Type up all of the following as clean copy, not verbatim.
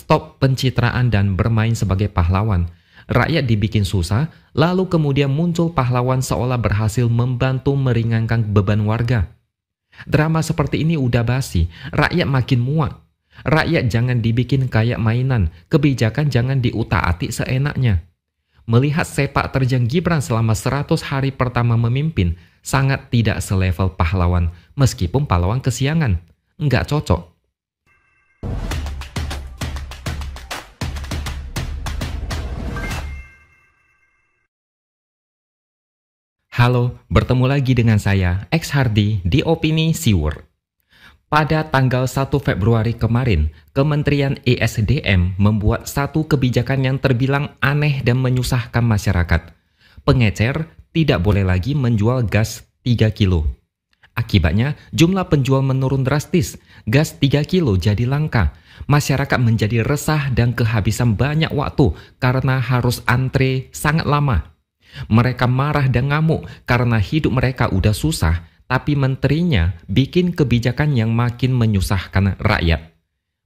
stop pencitraan dan bermain sebagai pahlawan. Rakyat dibikin susah, lalu kemudian muncul pahlawan seolah berhasil membantu meringankan beban warga. Drama seperti ini udah basi, rakyat makin muak. Rakyat jangan dibikin kayak mainan, kebijakan jangan diutak-atik seenaknya. Melihat sepak terjang Gibran selama 100 hari pertama memimpin, sangat tidak selevel pahlawan, meskipun pahlawan kesiangan. Nggak cocok. Halo, bertemu lagi dengan saya, X Hardy, di Opini Siwur. Pada tanggal 1 Februari kemarin, Kementerian ESDM membuat satu kebijakan yang terbilang aneh dan menyusahkan masyarakat. Pengecer tidak boleh lagi menjual gas 3 kilo. Akibatnya, jumlah penjual menurun drastis. Gas 3 kilo jadi langka. Masyarakat menjadi resah dan kehabisan banyak waktu karena harus antre sangat lama. Mereka marah dan ngamuk karena hidup mereka udah susah, tapi menterinya bikin kebijakan yang makin menyusahkan rakyat.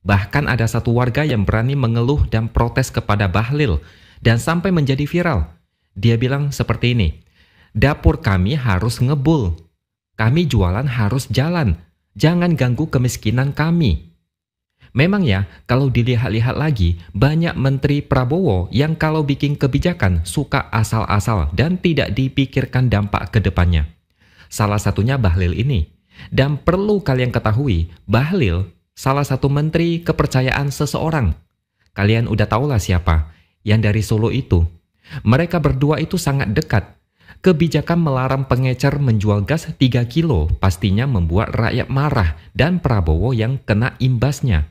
Bahkan ada satu warga yang berani mengeluh dan protes kepada Bahlil dan sampai menjadi viral. Dia bilang seperti ini, "Dapur kami harus ngebul. Kami jualan harus jalan. Jangan ganggu kemiskinan kami." Memang ya, kalau dilihat-lihat lagi, banyak Menteri Prabowo yang kalau bikin kebijakan suka asal-asal dan tidak dipikirkan dampak ke depannya. Salah satunya Bahlil ini. Dan perlu kalian ketahui, Bahlil salah satu menteri kepercayaan seseorang. Kalian udah tahulah siapa, yang dari Solo itu. Mereka berdua itu sangat dekat. Kebijakan melarang pengecer menjual gas 3 kilo pastinya membuat rakyat marah dan Prabowo yang kena imbasnya.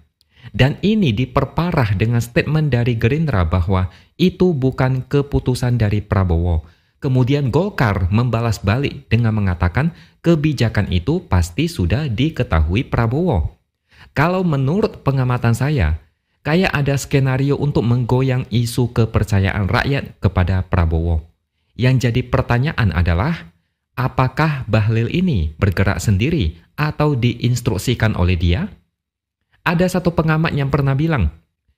Dan ini diperparah dengan statement dari Gerindra bahwa itu bukan keputusan dari Prabowo. Kemudian Golkar membalas balik dengan mengatakan kebijakan itu pasti sudah diketahui Prabowo. Kalau menurut pengamatan saya, kayak ada skenario untuk menggoyang isu kepercayaan rakyat kepada Prabowo. Yang jadi pertanyaan adalah, apakah Bahlil ini bergerak sendiri atau diinstruksikan oleh dia? Ada satu pengamat yang pernah bilang,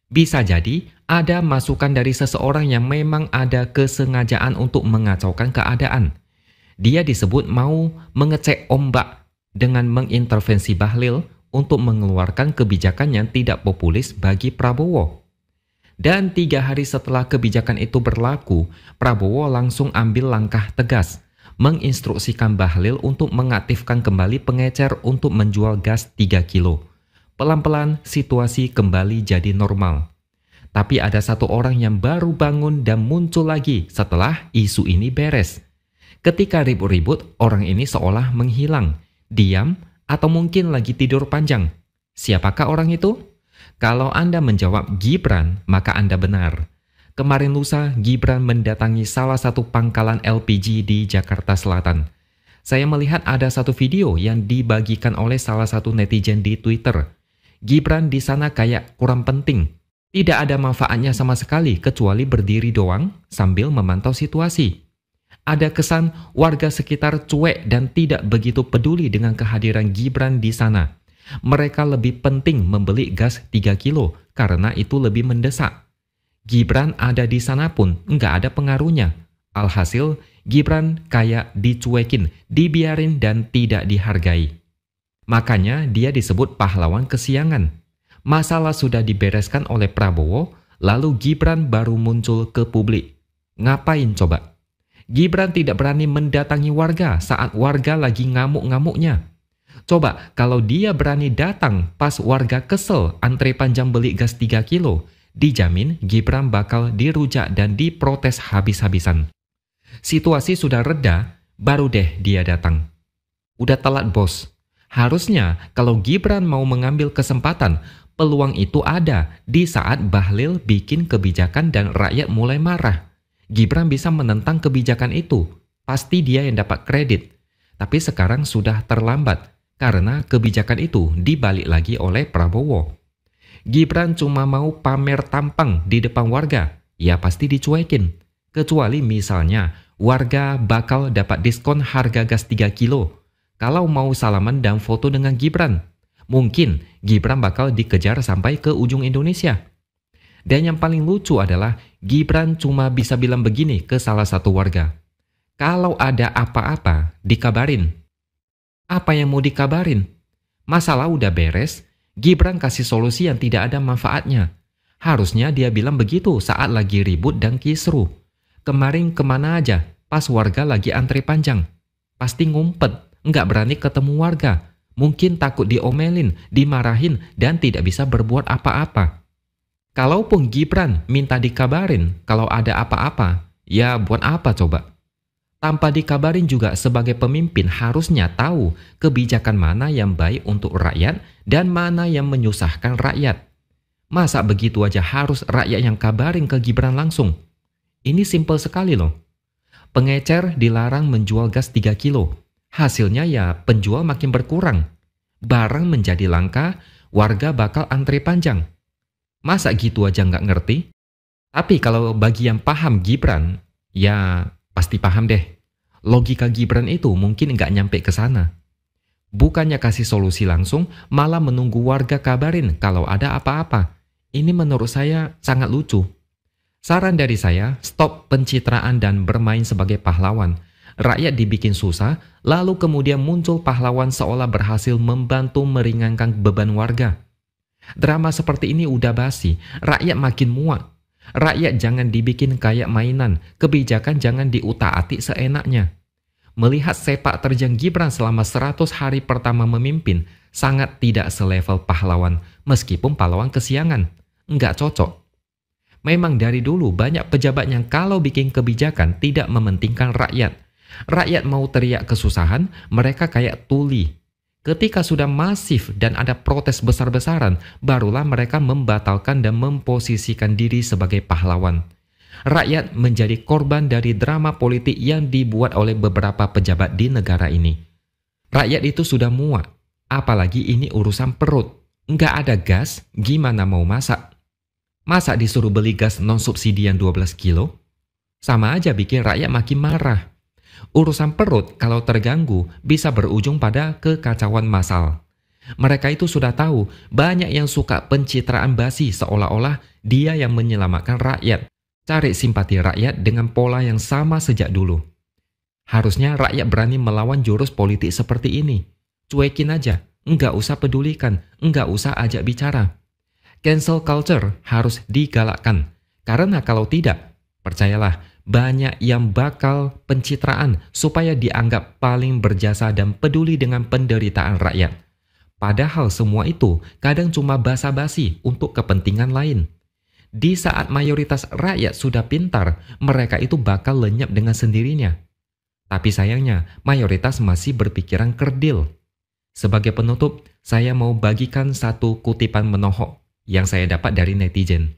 bisa jadi ada masukan dari seseorang yang memang ada kesengajaan untuk mengacaukan keadaan. Dia disebut mau mengecek ombak dengan mengintervensi Bahlil untuk mengeluarkan kebijakan yang tidak populis bagi Prabowo. Dan 3 hari setelah kebijakan itu berlaku, Prabowo langsung ambil langkah tegas, menginstruksikan Bahlil untuk mengaktifkan kembali pengecer untuk menjual gas 3 kilo. Pelan-pelan situasi kembali jadi normal. Tapi ada satu orang yang baru bangun dan muncul lagi setelah isu ini beres. Ketika ribut-ribut, orang ini seolah menghilang, diam, atau mungkin lagi tidur panjang. Siapakah orang itu? Kalau Anda menjawab Gibran, maka Anda benar. Kemarin lusa, Gibran mendatangi salah satu pangkalan LPG di Jakarta Selatan. Saya melihat ada satu video yang dibagikan oleh salah satu netizen di Twitter. Gibran di sana kayak kurang penting. Tidak ada manfaatnya sama sekali kecuali berdiri doang sambil memantau situasi. Ada kesan warga sekitar cuek dan tidak begitu peduli dengan kehadiran Gibran di sana. Mereka lebih penting membeli gas 3 kilo karena itu lebih mendesak. Gibran ada di sana pun nggak ada pengaruhnya. Alhasil, Gibran kayak dicuekin, dibiarin dan tidak dihargai. Makanya dia disebut pahlawan kesiangan. Masalah sudah dibereskan oleh Prabowo, lalu Gibran baru muncul ke publik. Ngapain coba? Gibran tidak berani mendatangi warga saat warga lagi ngamuk-ngamuknya. Coba kalau dia berani datang pas warga kesel antre panjang beli gas 3 kilo, dijamin Gibran bakal dirujak dan diprotes habis-habisan. Situasi sudah reda, baru deh dia datang. Udah telat bos. Harusnya kalau Gibran mau mengambil kesempatan, peluang itu ada di saat Bahlil bikin kebijakan dan rakyat mulai marah. Gibran bisa menentang kebijakan itu, pasti dia yang dapat kredit. Tapi sekarang sudah terlambat, karena kebijakan itu dibalik lagi oleh Prabowo. Gibran cuma mau pamer tampang di depan warga, ya pasti dicuekin. Kecuali misalnya, warga bakal dapat diskon harga gas 3 kilo. Kalau mau salaman dan foto dengan Gibran, mungkin Gibran bakal dikejar sampai ke ujung Indonesia. Dan yang paling lucu adalah Gibran cuma bisa bilang begini ke salah satu warga. Kalau ada apa-apa, dikabarin. Apa yang mau dikabarin? Masalah udah beres, Gibran kasih solusi yang tidak ada manfaatnya. Harusnya dia bilang begitu saat lagi ribut dan kisruh. Kemarin kemana aja pas warga lagi antri panjang? Pasti ngumpet, nggak berani ketemu warga. Mungkin takut diomelin, dimarahin, dan tidak bisa berbuat apa-apa. Kalaupun Gibran minta dikabarin kalau ada apa-apa, ya buat apa coba? Tanpa dikabarin juga sebagai pemimpin harusnya tahu kebijakan mana yang baik untuk rakyat dan mana yang menyusahkan rakyat. Masa begitu aja harus rakyat yang kabarin ke Gibran langsung? Ini simpel sekali loh. Pengecer dilarang menjual gas 3 kilo. Hasilnya ya penjual makin berkurang. Barang menjadi langka, warga bakal antri panjang. Masa gitu aja nggak ngerti? Tapi kalau bagi yang paham Gibran, ya pasti paham deh. Logika Gibran itu mungkin nggak nyampe ke sana. Bukannya kasih solusi langsung, malah menunggu warga kabarin kalau ada apa-apa. Ini menurut saya sangat lucu. Saran dari saya, stop pencitraan dan bermain sebagai pahlawan. Rakyat dibikin susah, lalu kemudian muncul pahlawan seolah berhasil membantu meringankan beban warga. Drama seperti ini udah basi, rakyat makin muak. Rakyat jangan dibikin kayak mainan, kebijakan jangan diutak-atik seenaknya. Melihat sepak terjang Gibran selama 100 hari pertama memimpin, sangat tidak selevel pahlawan, meskipun pahlawan kesiangan. Nggak cocok. Memang dari dulu banyak pejabat yang kalau bikin kebijakan tidak mementingkan rakyat. Rakyat mau teriak kesusahan, mereka kayak tuli. Ketika sudah masif dan ada protes besar-besaran, barulah mereka membatalkan dan memposisikan diri sebagai pahlawan. Rakyat menjadi korban dari drama politik yang dibuat oleh beberapa pejabat di negara ini. Rakyat itu sudah muak, apalagi ini urusan perut. Nggak ada gas, gimana mau masak? Masa disuruh beli gas non-subsidi yang 12 kilo? Sama aja bikin rakyat makin marah. Urusan perut kalau terganggu bisa berujung pada kekacauan massal. Mereka itu sudah tahu banyak yang suka pencitraan basi seolah-olah dia yang menyelamatkan rakyat. Cari simpati rakyat dengan pola yang sama sejak dulu. Harusnya rakyat berani melawan jurus politik seperti ini. Cuekin aja, nggak usah pedulikan, nggak usah ajak bicara. Cancel culture harus digalakkan. Karena kalau tidak, percayalah, banyak yang bakal pencitraan supaya dianggap paling berjasa dan peduli dengan penderitaan rakyat. Padahal semua itu kadang cuma basa-basi untuk kepentingan lain. Di saat mayoritas rakyat sudah pintar, mereka itu bakal lenyap dengan sendirinya. Tapi sayangnya, mayoritas masih berpikiran kerdil. Sebagai penutup, saya mau bagikan satu kutipan menohok yang saya dapat dari netizen.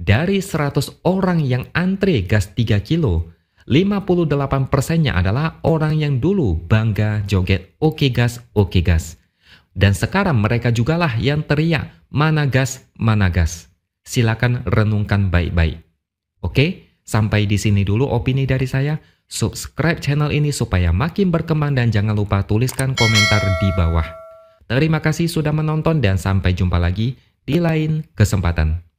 Dari 100 orang yang antre gas 3 kilo, 58%-nya adalah orang yang dulu bangga joget oke gas, oke gas. Dan sekarang mereka jugalah yang teriak mana gas, mana gas. Silakan renungkan baik-baik. Oke, sampai di sini dulu opini dari saya. Subscribe channel ini supaya makin berkembang dan jangan lupa tuliskan komentar di bawah. Terima kasih sudah menonton dan sampai jumpa lagi di lain kesempatan.